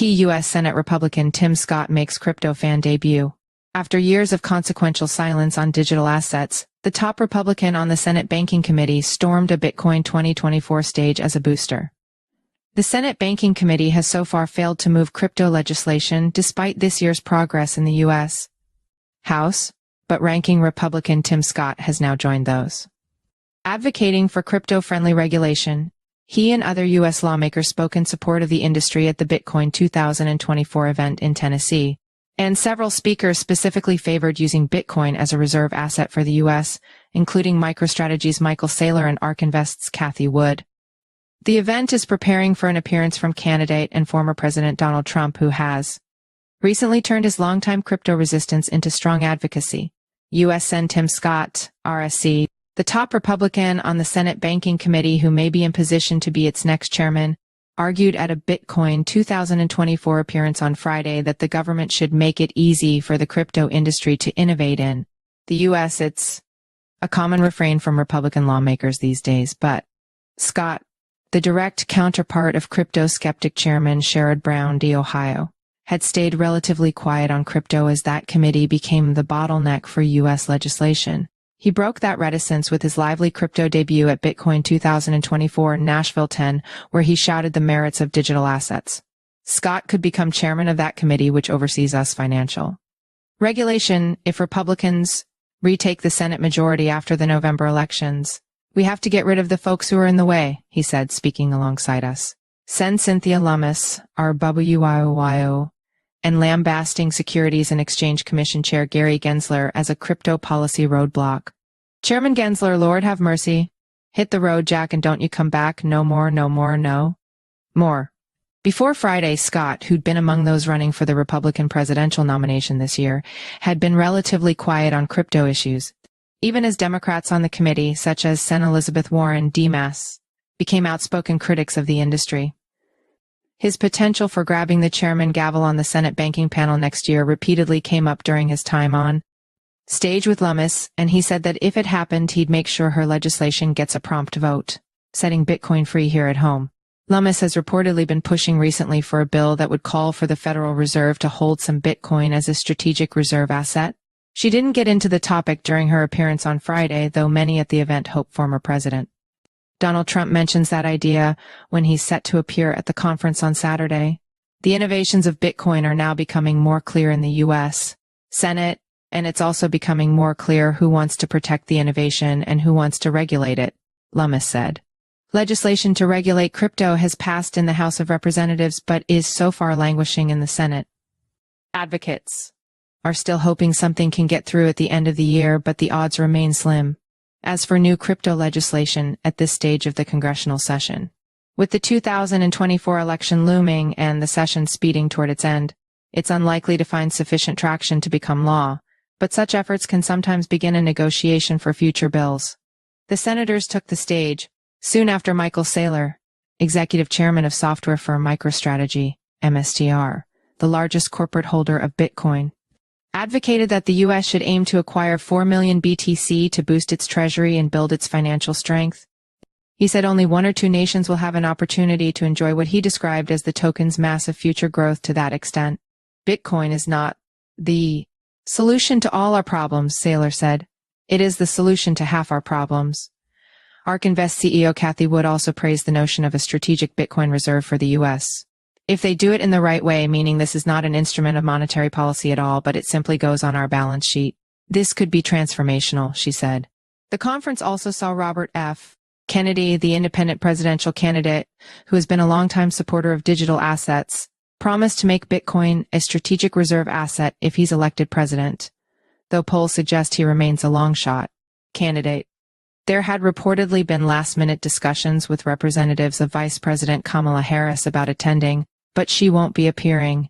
Key U.S. Senate Republican Tim Scott makes crypto fan debut. After years of consequential silence on digital assets, the top Republican on the Senate Banking Committee stormed a Bitcoin 2024 stage as a booster. The Senate Banking Committee has so far failed to move crypto legislation despite this year's progress in the U.S. House, but ranking Republican Tim Scott has now joined those advocating for crypto-friendly regulation. He and other U.S. lawmakers spoke in support of the industry at the Bitcoin 2024 event in Tennessee, and several speakers specifically favored using Bitcoin as a reserve asset for the U.S., including MicroStrategy's Michael Saylor and ARK Invest's Cathie Wood. The event is preparing for an appearance from candidate and former President Donald Trump, who has recently turned his longtime crypto resistance into strong advocacy. U.S. Sen. Tim Scott, R-S.C., the top Republican on the Senate Banking Committee who may be in position to be its next chairman, argued at a Bitcoin 2024 appearance on Friday that the government should make it easy for the crypto industry to innovate in the U.S. It's a common refrain from Republican lawmakers these days, but Scott, the direct counterpart of crypto skeptic Chairman Sherrod Brown D. Ohio, had stayed relatively quiet on crypto as that committee became the bottleneck for U.S. legislation. He broke that reticence with his lively crypto debut at Bitcoin 2024 in Nashville 10, where he shouted the merits of digital assets. Scott could become chairman of that committee, which oversees U.S. financial regulation if Republicans retake the Senate majority after the November elections. We have to get rid of the folks who are in the way, he said, speaking alongside us. Sen. Cynthia Lummis, RWIO, and lambasting Securities and Exchange Commission Chair Gary Gensler as a crypto policy roadblock. Chairman Gensler, Lord have mercy. Hit the road, Jack, and don't you come back. No more, no more, no more. Before Friday, Scott, who'd been among those running for the Republican presidential nomination this year, had been relatively quiet on crypto issues, even as Democrats on the committee, such as Sen. Elizabeth Warren, DMAS, became outspoken critics of the industry. His potential for grabbing the chairman gavel on the Senate banking panel next year repeatedly came up during his time on stage with Lummis, and he said that if it happened, he'd make sure her legislation gets a prompt vote, setting Bitcoin free here at home. Lummis has reportedly been pushing recently for a bill that would call for the Federal Reserve to hold some Bitcoin as a strategic reserve asset. She didn't get into the topic during her appearance on Friday, though many at the event hope former President Donald Trump mentions that idea when he's set to appear at the conference on Saturday. The innovations of Bitcoin are now becoming more clear in the U.S. Senate, and it's also becoming more clear who wants to protect the innovation and who wants to regulate it, Lummis said. Legislation to regulate crypto has passed in the House of Representatives but is so far languishing in the Senate. Advocates are still hoping something can get through at the end of the year, but the odds remain slim. As for new crypto legislation at this stage of the congressional session, with the 2024 election looming and the session speeding toward its end, it's unlikely to find sufficient traction to become law, but such efforts can sometimes begin a negotiation for future bills. The senators took the stage soon after Michael Saylor, executive chairman of software firm MicroStrategy, MSTR, the largest corporate holder of Bitcoin, advocated that the U.S. should aim to acquire 4 million BTC to boost its treasury and build its financial strength. He said only one or two nations will have an opportunity to enjoy what he described as the token's massive future growth to that extent. Bitcoin is not the solution to all our problems, Saylor said. It is the solution to half our problems. ARK Invest CEO Cathie Wood also praised the notion of a strategic Bitcoin reserve for the U.S. If they do it in the right way, meaning this is not an instrument of monetary policy at all, but it simply goes on our balance sheet, this could be transformational, she said. The conference also saw Robert F. Kennedy, the independent presidential candidate, who has been a longtime supporter of digital assets, promise to make Bitcoin a strategic reserve asset if he's elected president, though polls suggest he remains a long shot candidate. There had reportedly been last-minute discussions with representatives of Vice President Kamala Harris about attending, but she won't be appearing